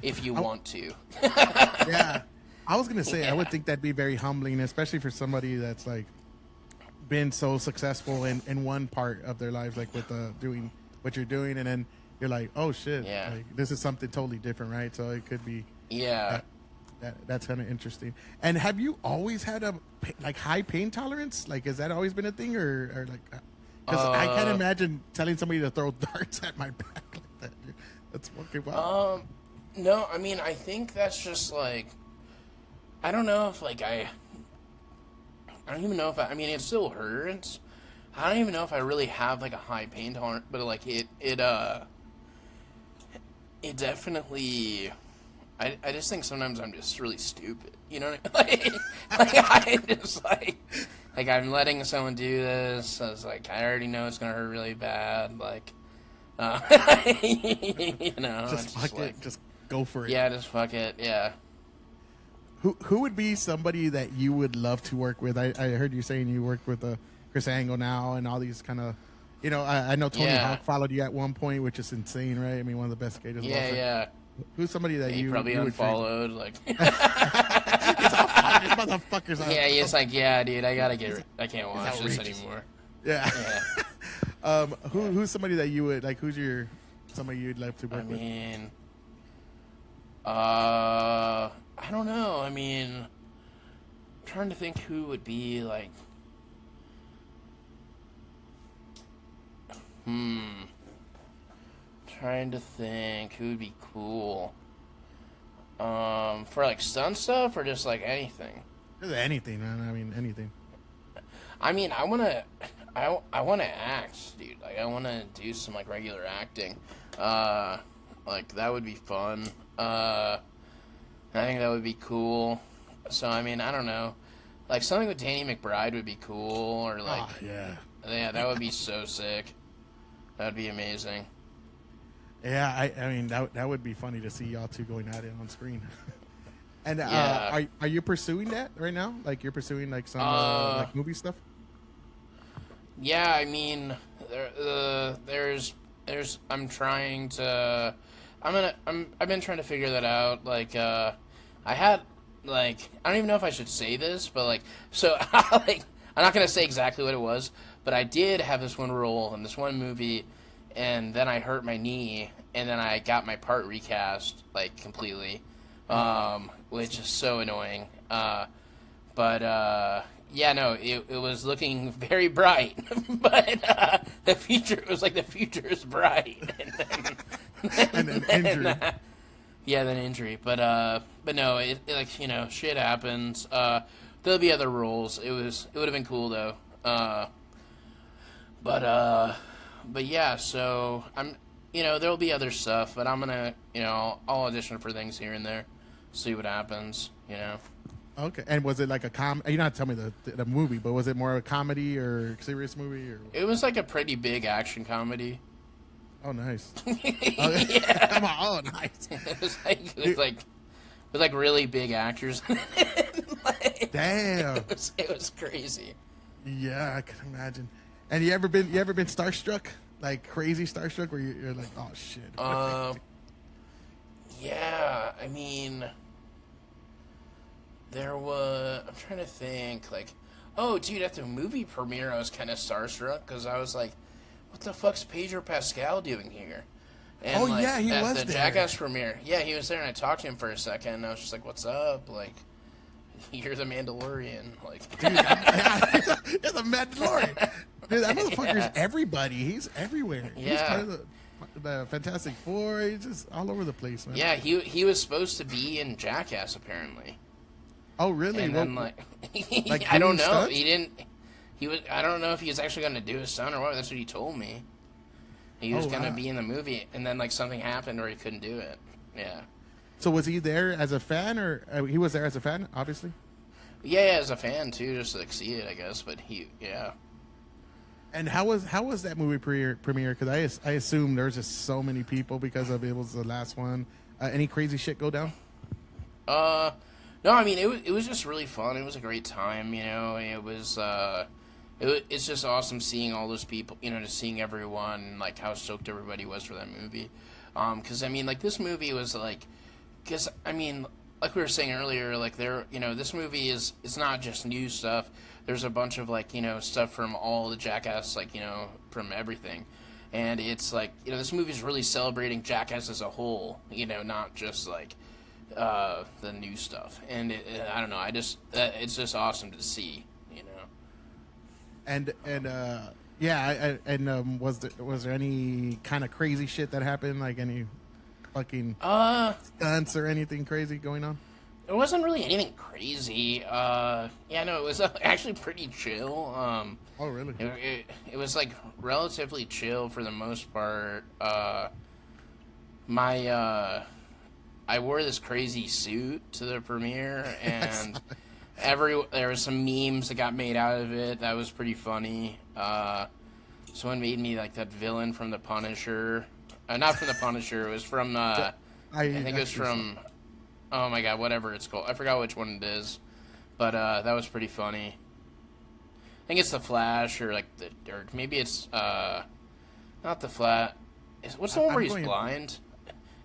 if you want to. Yeah, I was gonna say I would think that'd be very humbling, especially for somebody that's like been so successful in one part of their lives, like with doing what you're doing, and then you're like, oh shit, like, this is something totally different, right? So it could be That's kind of interesting. And have you always had a like high pain tolerance? Like, has that always been a thing, or like? Because I can't imagine telling somebody to throw darts at my back like that. Dude. That's fucking wild. No, I mean I think that's just like I don't know if like I don't even know if I mean it still hurts. I don't even know if I really have like a high pain tolerance, but like it definitely. I just think sometimes I'm just really stupid, you know what I mean? Like I just like I'm letting someone do this. I was like, I already know it's gonna hurt really bad. Like, you know, just fuck it, like, just go for it. Yeah, just fuck it. Yeah. Who would be somebody that you would love to work with? I heard you saying you work with Chris Angle now, and all these kind of, you know, I know Tony Hawk followed you at one point, which is insane, right? I mean, one of the best skaters. Yeah. Who's somebody that you probably unfollowed? Like, it's all motherfuckers. Yeah, he's like, yeah, dude, I can't watch this anymore. Yeah. Who's somebody that you would like? Who's somebody you'd love to work with? I mean, I don't know. I mean, I'm trying to think who would be like. Trying to think who would be cool. For like stunt stuff or just like anything. Just anything, man. I mean, anything. I mean, I wanna act, dude. Like, I wanna do some like regular acting. Like that would be fun. I think that would be cool. So I mean, I don't know. Like something with Danny McBride would be cool, or like, Oh, yeah. yeah, that would be so sick. That would be amazing. Yeah, I mean that would be funny to see y'all two going at it on screen. And Yeah. are you pursuing that right now? Like you're pursuing like some like movie stuff? Yeah, I mean, there's, I'm trying to, I've been trying to figure that out. Like, I had, like, I don't even know if I should say this, but like, so, like, I'm not gonna say exactly what it was, but I did have this one role in this one movie, and then I hurt my knee, and then I got my part recast, like, completely, which is so annoying. But yeah, no, it was looking very bright, but the future, it was like the future is bright, And then injury. yeah, then injury, but no, it like, you know, shit happens. There'll be other roles. It would have been cool though. But yeah, so I'm, you know, there'll be other stuff, but I'm gonna, you know, I'll audition for things here and there, see what happens, you know. Okay. And was it like a you're not telling me the movie, but was it more a comedy or serious movie or? It was like a pretty big action comedy. Oh, nice. Yeah. Come on. Oh, nice. It was like really big actors. Like, Damn. it was crazy. Yeah, I can imagine. And you ever been starstruck? Like crazy starstruck where you're like, oh shit. Yeah, I mean, there was, I'm trying to think, like, oh, dude, at the movie premiere, I was kind of starstruck because I was like, what the fuck's Pedro Pascal doing here? And, Oh, like, yeah, he at was the there. Jackass premiere. Yeah, he was there, and I talked to him for a second, and I was just like, what's up? Like, you're the Mandalorian. Like, Dude, he's a Mandalorian. Dude, that motherfucker's everybody. He's everywhere. He's Yeah. part of the Fantastic Four. He's just all over the place, man. yeah, he was supposed to be in Jackass, apparently. Oh, really? And then, like, like I don't doing know. stunts? He didn't. He was. I don't know if he was actually going to do a stunt or what. That's what he told me. He was Oh, going to wow. be in the movie, and then like something happened where he couldn't do it. Yeah. So was he there as a fan, or he was there as a fan? Obviously. Yeah, as a fan too, just to like see it, I guess. But yeah. And how was that movie premiere? Because I assume there's just so many people because of it was the last one. Any crazy shit go down? No, I mean it was just really fun. It was a great time, you know. It's just awesome seeing all those people, you know, just seeing everyone, like how stoked everybody was for that movie. Because I mean, like this movie was like, because I mean, like we were saying earlier, like you know, this movie it's not just new stuff. There's a bunch of like, you know, stuff from all the Jackass, like, you know, from everything. And it's like, you know, this movie's really celebrating Jackass as a whole, you know, not just like the new stuff. And I don't know, it's just awesome to see, you know. And yeah, was there any kind of crazy shit that happened? Like any fucking stunts or anything crazy going on? It wasn't really anything crazy. Yeah, no, it was actually pretty chill. Oh, really? It was like relatively chill for the most part. I wore this crazy suit to the premiere, and there was some memes that got made out of it. That was pretty funny. Someone made me like that villain from The Punisher. Not from The Punisher. It was from. I think it was from. Oh my god, whatever it's called. I forgot which one it is, but that was pretty funny. I think it's The Flash, or like or maybe it's not The Flash. What's the one where he's blind?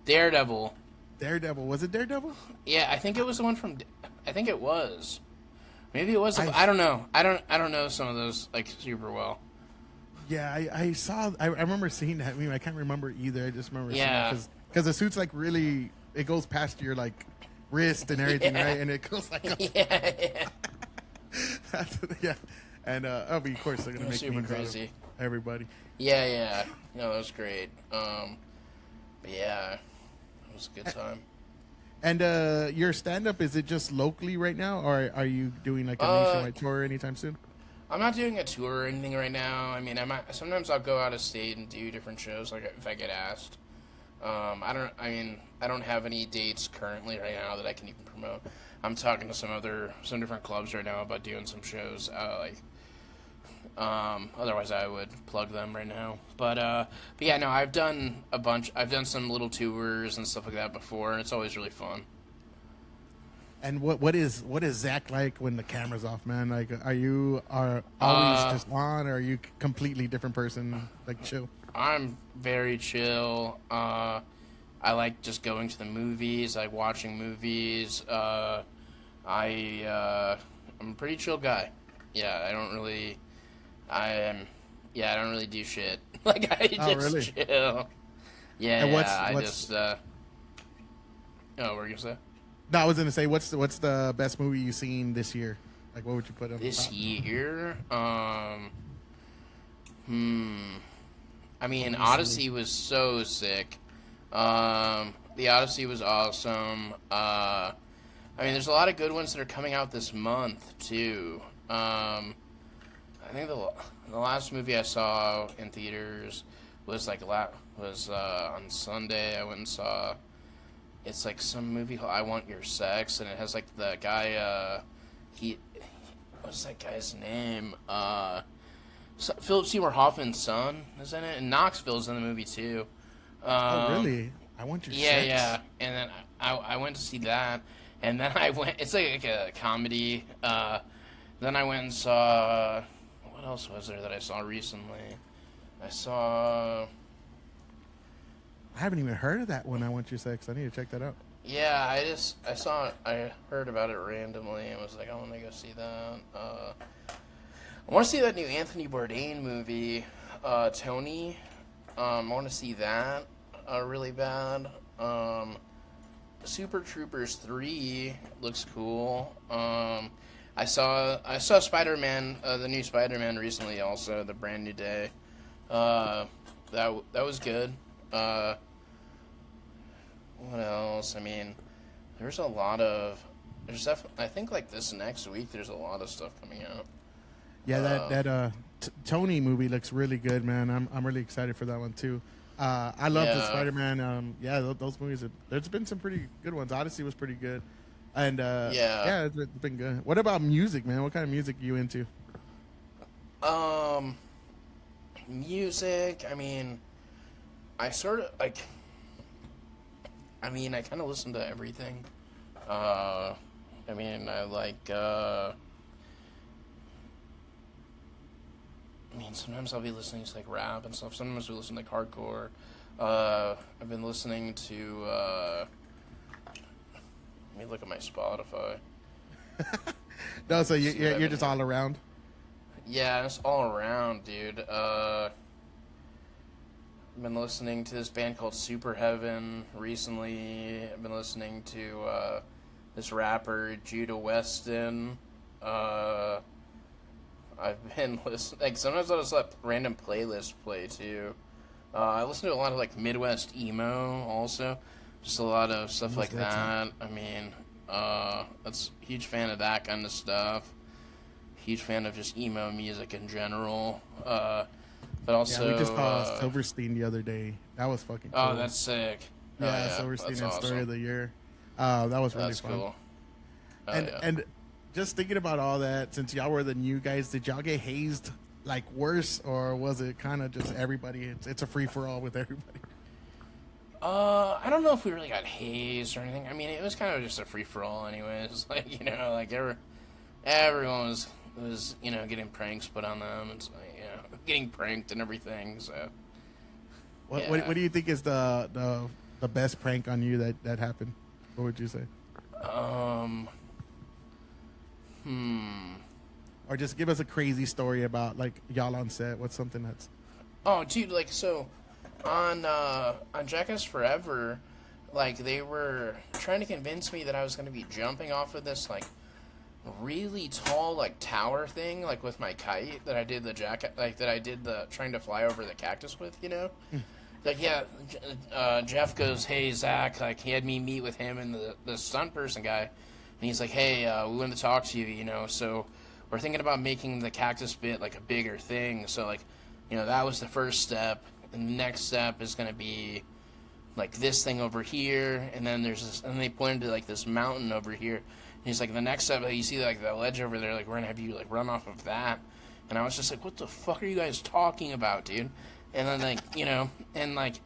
Daredevil. Daredevil. Was it Daredevil? Yeah, I think it was the one from. I think it was. Maybe it was. I don't know. I don't know some of those like super well. Yeah, I saw. I remember seeing that meme. I can't remember either. I just remember Yeah. seeing it because the suit's like really. It goes past your like wrist and everything, Yeah. right? And it goes like. Up. Yeah. Yeah. And of course they're gonna make Super memes out of crazy. everybody. Yeah. No, that was great. But yeah, it was a good time. And your stand-up, is it just locally right now, or are you doing like a nationwide tour anytime soon? I'm not doing a tour or anything right now. I mean, sometimes I'll go out of state and do different shows, like if I get asked. I don't have any dates currently right now that I can even promote. I'm talking to some different clubs right now about doing some shows. Otherwise I would plug them right now. But yeah, no, I've done a bunch. I've done some little tours and stuff like that before, and it's always really fun. And what is Zach like when the camera's off, man? Like, are always just on, or are you completely different person, like chill? I'm very chill. I like just going to the movies. I like watching movies. I'm a pretty chill guy. Yeah, I don't really. I don't really do shit. Like I just really? chill. Yeah, And I what's just. Oh, what were you gonna say? No, I was gonna say, what's the best movie you've seen this year? Like, what would you put on This top? year, I mean, Odyssey was so sick. The Odyssey was awesome. I mean, there's a lot of good ones that are coming out this month too. I think the last movie I saw in theaters was on Sunday. I went and saw. It's like some movie called I Want Your Sex, and it has like the guy. What's that guy's name? Philip Seymour Hoffman's son is in it, and Knoxville's in the movie too. Oh, really? I Want Your Yeah, Sex? yeah. And then I went to see that, and then I went. It's like a comedy. Then I went and saw. What else was there that I saw recently? I saw. I haven't even heard of that one. I Want Your Sex. I need to check that out. Yeah, I heard about it randomly and was like, I want to go see that. I want to see that new Anthony Bourdain movie, Tony. I want to see that really bad. Super Troopers 3 looks cool. I saw Spider-Man, the new Spider-Man recently also, the brand new day. That was good. What else? I mean, there's I think like this next week there's a lot of stuff coming out. Yeah, that Tony movie looks really good, man. I'm really excited for that one too. I love the Spider-Man. Those movies. There's been some pretty good ones. Odyssey was pretty good, and it's been good. What about music, man? What kind of music are you into? Music. I mean, I sort of like. I mean, I kind of listen to everything. I mean, I like. I mean, sometimes I'll be listening to like rap and stuff. Sometimes we listen to like hardcore. I've been listening to. Let me look at my Spotify. No, so you're just all around. Yeah, it's all around, dude. I've been listening to this band called Super Heaven recently. I've been listening to this rapper Judah Weston. I've been listening. Like sometimes I'll just let random playlists play too. I listen to a lot of like Midwest emo also. Just a lot of stuff like that. I mean, that's a huge fan of that kind of stuff. Huge fan of just emo music in general. But also, we just saw Silverstein the other day. That was fucking cool. Oh, that's sick. Yeah, Silverstein and Story of the Year. That was really fun. Cool. And just thinking about all that, since y'all were the new guys, did y'all get hazed like worse, or was it kind of just everybody? It's a free for all with everybody. I don't know if we really got hazed or anything. I mean, it was kind of just a free for all, anyways. Like everyone was getting pranks put on them and getting pranked and everything. So what do you think is the best prank on you that happened? What would you say? Or just give us a crazy story about like y'all on set. What's something that's... Oh, dude, like so on Jackass Forever, like they were trying to convince me that I was going to be jumping off of this like really tall like tower thing, like with my kite that I did the trying to fly over the cactus with, like, yeah, Jeff goes, hey, Zach, like, he had me meet with him and the stunt person guy, and he's like, hey, we want to talk to you, you know, so we're thinking about making the cactus bit, like, a bigger thing, so, like, you know, that was the first step, and the next step is going to be, like, this thing over here, and then there's this, and they pointed to, like, this mountain over here, and he's like, the next step, you see, like, the ledge over there, like, we're going to have you, like, run off of that, and I was just like, what the fuck are you guys talking about, dude? And then, like, you know, and, like,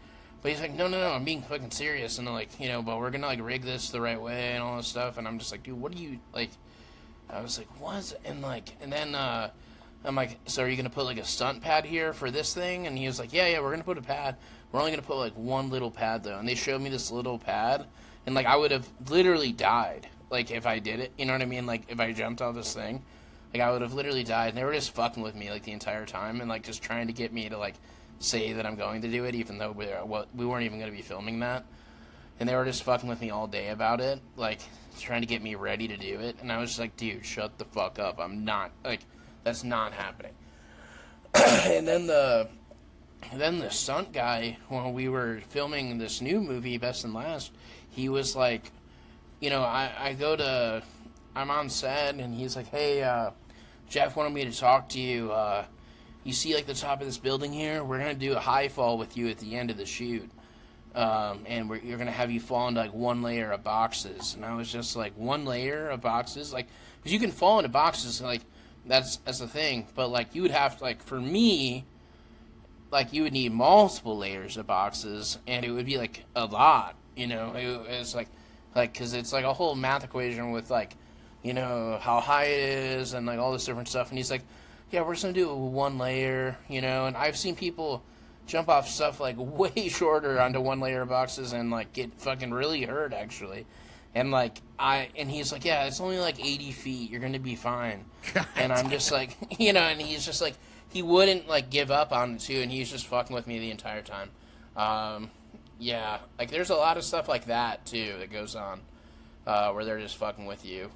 but he's like, no, I'm being fucking serious. And, like, you know, but we're gonna, like, rig this the right way and all this stuff. And I'm just like, dude, what are you, like, I was like, what? And, like, and then, I'm like, so are you gonna put, like, a stunt pad here for this thing? And he was like, yeah, we're gonna put a pad. We're only gonna put, like, one little pad, though. And they showed me this little pad. And, like, I would have literally died, like, if I did it. You know what I mean? Like, if I jumped off this thing. Like, I would have literally died. And they were just fucking with me, like, the entire time. And, like, just trying to get me to, like, say that I'm going to do it, even though we weren't even going to be filming that. And they were just fucking with me all day about it, like, trying to get me ready to do it. And I was just like, dude, shut the fuck up. I'm not, like, that's not happening. And then the stunt guy, when we were filming this new movie, Best and Last, he was like, you know, I'm on set, and he's like, hey, Jeff wanted me to talk to you, you see, like, the top of this building here? We're going to do a high fall with you at the end of the shoot. And you're going to have you fall into, like, one layer of boxes. And I was just like, one layer of boxes? Like, because you can fall into boxes, like, that's the thing. But, like, you would have to, like, for me, like, you would need multiple layers of boxes. And it would be, like, a lot, you know? It's, like, because it's, like, a whole math equation with, like, you know, how high it is and, like, all this different stuff. And he's like, yeah, we're just going to do it with one layer, you know, and I've seen people jump off stuff, like, way shorter onto one layer of boxes and, like, get fucking really hurt, actually. And, like, and he's like, yeah, it's only, like, 80 feet, you're going to be fine. And I'm just like, you know, and he's just like, he wouldn't, like, give up on it, too, and he's just fucking with me the entire time. Yeah, like, there's a lot of stuff like that, too, that goes on, where they're just fucking with you.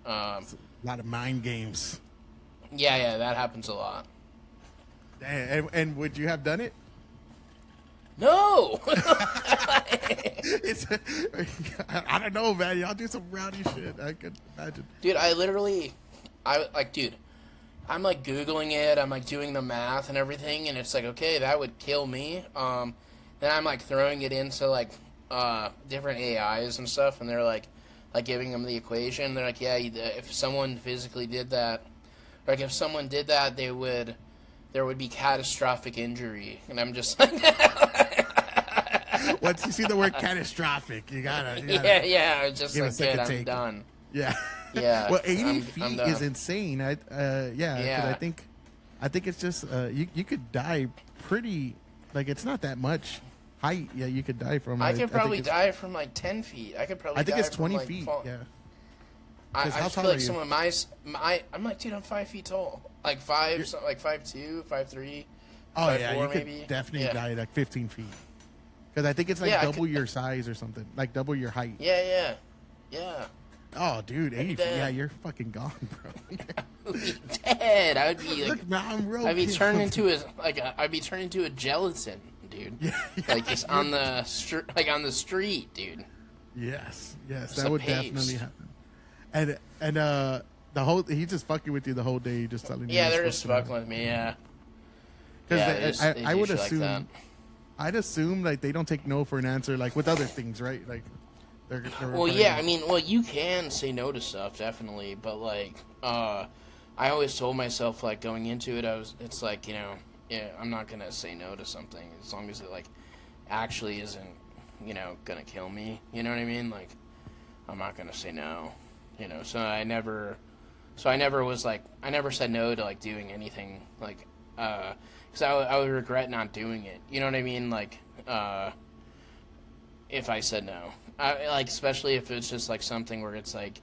A lot of mind games. Yeah, that happens a lot. And would you have done it? No! It's, I don't know, man. Y'all do some rowdy shit. I could imagine. Dude, I'm like, Googling it. I'm, like, doing the math and everything, and it's like, okay, that would kill me. Then I'm, like, throwing it into, like, different AIs and stuff, and they're, like giving them the equation. They're like, yeah, if someone physically did that, like, if someone did that, there would be catastrophic injury. And I'm just like... Once you see the word catastrophic, you gotta yeah, it's just give like, a second I'm take. done. Yeah. Yeah. Well, 80 I'm feet done. is insane. Yeah. 'Cause I think it's just, you could die pretty, like, it's not that much height. Yeah, you could die from. I could probably die from, like, 10 feet. I think it's from, 20 like, feet, yeah. I how feel tall like are you? some of I'm like, dude, I'm 5 feet tall. Like 5'2", 5'3". Oh, 5'4", yeah, you maybe. could definitely die like 15 feet. Because I think it's like Yeah, double your size or something. Like double your height. Yeah. Oh, dude, 80 feet. then- Yeah, you're fucking gone, bro. I would be dead. I would be like, Look, now I'm real. I'd be turned into a gelatin, dude. Yeah, Like, just on the street, dude. Yes, Just that a would paste. definitely happen. And he's just fucking with you the whole day, just telling you. Yeah, you're they're just supposed to fucking with me. Yeah. Because they I do would shit like that. assume, I'd assume like they don't take no for an answer, like with other things, right? Like they're Well, yeah, I mean, you can say no to stuff, definitely, but, like, I always told myself, like, going into it, it's like, you know, yeah, I'm not gonna say no to something as long as it, like, actually isn't, you know, gonna kill me, you know what I mean? Like, I'm not gonna say no, you know, so I never was, like, I never said no to, like, doing anything, like, because I would regret not doing it, you know what I mean? Like, if I said no. Like, especially if it's just, like, something where it's, like,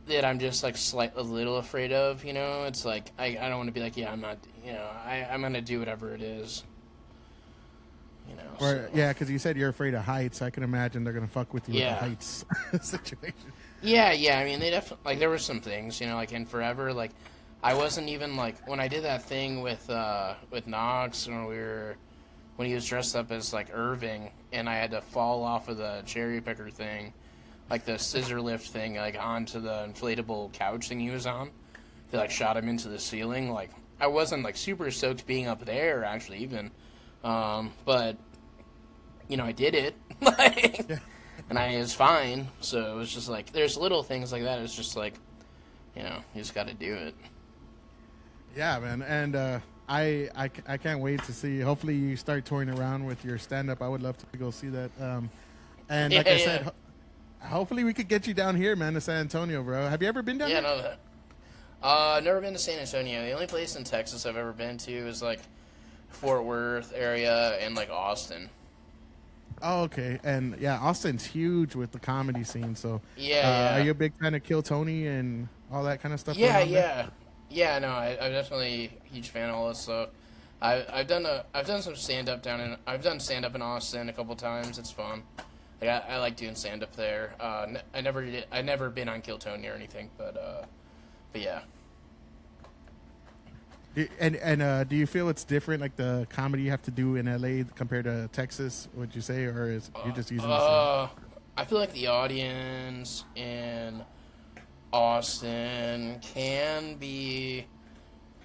that I'm just, like, a little afraid of, you know? It's, like, I don't want to be like, yeah, I'm not, you know, I'm going to do whatever it is, you know? Or, yeah, because you said you're afraid of heights. I can imagine they're going to fuck with you Yeah. with the heights situation. Yeah, I mean, they definitely, like, there were some things, you know, like, in Forever, like, I wasn't even, like, when I did that thing with Knox, when we were when he was dressed up as like Irving, and I had to fall off of the cherry picker thing, like the scissor lift thing, like onto the inflatable couch thing he was on. They like shot him into the ceiling. Like I wasn't like super stoked being up there actually even, but you know I did it like, Yeah. and I was fine. So it was just like there's little things like that. It's just like you know you just got to do it. Yeah, man, and I can't wait to see. Hopefully, you start touring around with your stand up. I would love to go see that. And like I said, hopefully we could get you down here, man, to San Antonio, bro. Have you ever been down Yeah, here? no. Never been to San Antonio. The only place in Texas I've ever been to is like Fort Worth area and like Austin. Oh, okay. And yeah, Austin's huge with the comedy scene. So Yeah, are yeah. you a big fan of Kill Tony and all that kind of stuff? Yeah, going on there? yeah, yeah. No, I'm definitely a huge fan of all this. So, I've done some stand up I've done stand up in Austin a couple times. It's fun. Like I like doing stand up there. I never been on Kill Tony or anything, but yeah. And do you feel it's different, like the comedy you have to do in LA compared to Texas? Would you say, or is you just using the same? I feel like the audience in Austin can be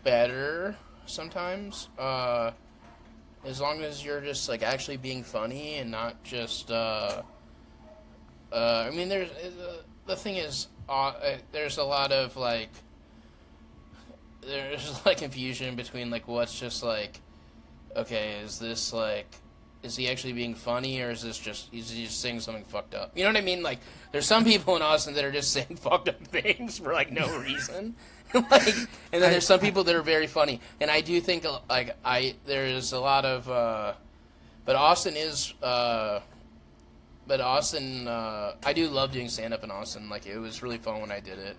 better sometimes. As long as you're just like actually being funny and not just. I mean, the thing is, there's a lot of like. There's like confusion between like what's just like, okay, is this like, is he actually being funny or is he just saying something fucked up? You know what I mean? Like, there's some people in Austin that are just saying fucked up things for like no reason, like, and then there's some people that are very funny. And I do think like there's a lot of, but Austin is, but Austin, I do love doing stand up in Austin. Like, it was really fun when I did it.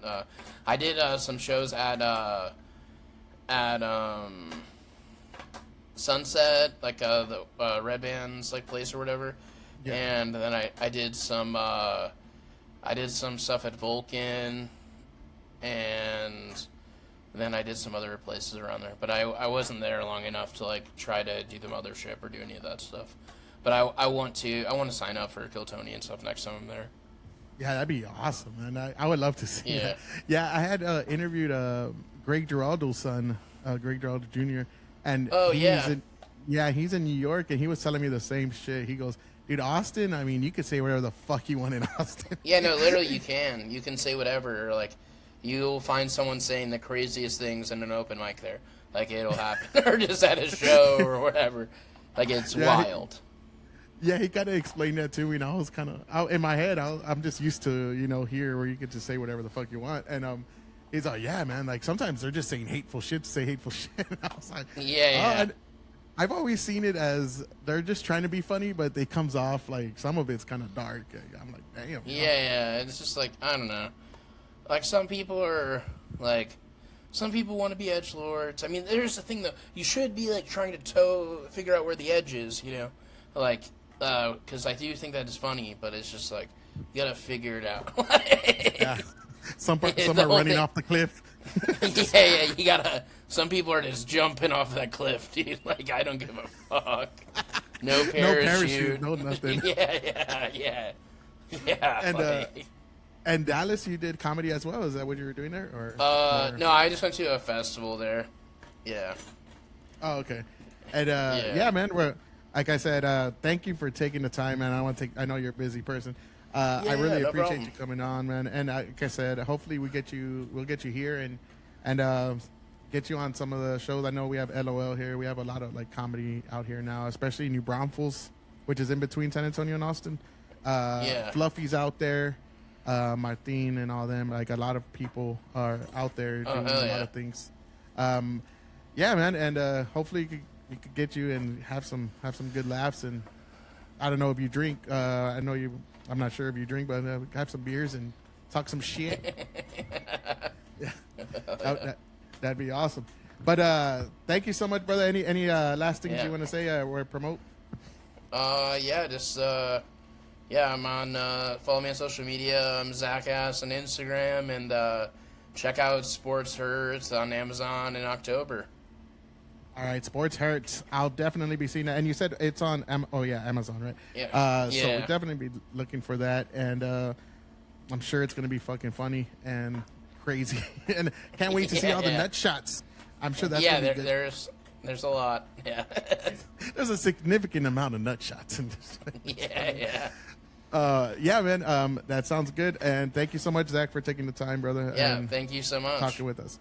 I did some shows at Sunset, like the Red Band's like place or whatever, Yeah. and then I did some stuff at Vulcan, and then I did some other places around there. But I wasn't there long enough to like try to do the mothership or do any of that stuff. But I want to sign up for Kill Tony and stuff next time I'm there. Yeah, that'd be awesome, man. I would love to see Yeah. that. Yeah, I had interviewed Greg Giraldo's son, Greg Giraldo Jr., and Oh, yeah. he's in New York, and he was telling me the same shit. He goes, dude, Austin, I mean, you could say whatever the fuck you want in Austin. Yeah, no, literally you can. You can say whatever. Like, you'll find someone saying the craziest things in an open mic there. Like, it'll happen. Or just at a show or whatever. Like, it's Yeah, wild. Yeah, he kind of explained that to me, and I was kind of in my head. I'm just used to here where you could just say whatever the fuck you want, and he's like, yeah, man. Like sometimes they're just saying hateful shit to say hateful shit. And I was like, Yeah. And I've always seen it as they're just trying to be funny, but it comes off like some of it's kind of dark. I'm like, damn. Yeah, it's just like, I don't know. Like, some people are, like, some people want to be edgelords. I mean, there's the thing, though. You should be, like, trying to figure out where the edge is, you know? Like, because I do think that is funny, but it's just, like, you gotta figure it out. Yeah. Some are The whole running thing- off the cliff. yeah, you gotta. Some people are just jumping off that cliff, dude. Like, I don't give a fuck. No No parachute. parachute, no nothing. Yeah. And like- and Dallas, you did comedy as well. Is that what you were doing there? Or no, I just went to a festival there. Yeah. Oh, okay. And yeah, man. We're like I said. Thank you for taking the time, man. I know you're a busy person. I really no appreciate problem. you coming on, man. And like I said, hopefully we'll get you here and get you on some of the shows. I know we have LOL here. We have a lot of like comedy out here now, especially New Braunfels, which is in between San Antonio and Austin. Yeah. Fluffy's out there. Martin and all them. Like a lot of people are out there doing a hell lot yeah. of things. Yeah, man. And hopefully we could get you and have some good laughs. And I don't know if you drink. I know you. I'm not sure if you drink, but have some beers and talk some shit. Yeah, that'd be awesome. But thank you so much, brother. Any last things Yeah. you want to say or promote? I'm on, follow me on social media. I'm Zackass on Instagram, and check out Sports Hurts on Amazon in October. All right, Sports Hurts. I'll definitely be seeing that. And you said it's on Amazon, right? Yeah. So we'll definitely be looking for that. And I'm sure it's going to be fucking funny and crazy. And can't wait to see all the nut shots. I'm sure that's going to be good. There's a lot. Yeah. There's a significant amount of nut shots in this. Yeah. Yeah, man. That sounds good. And thank you so much, Zach, for taking the time, brother. Yeah, and thank you so much. talking with us.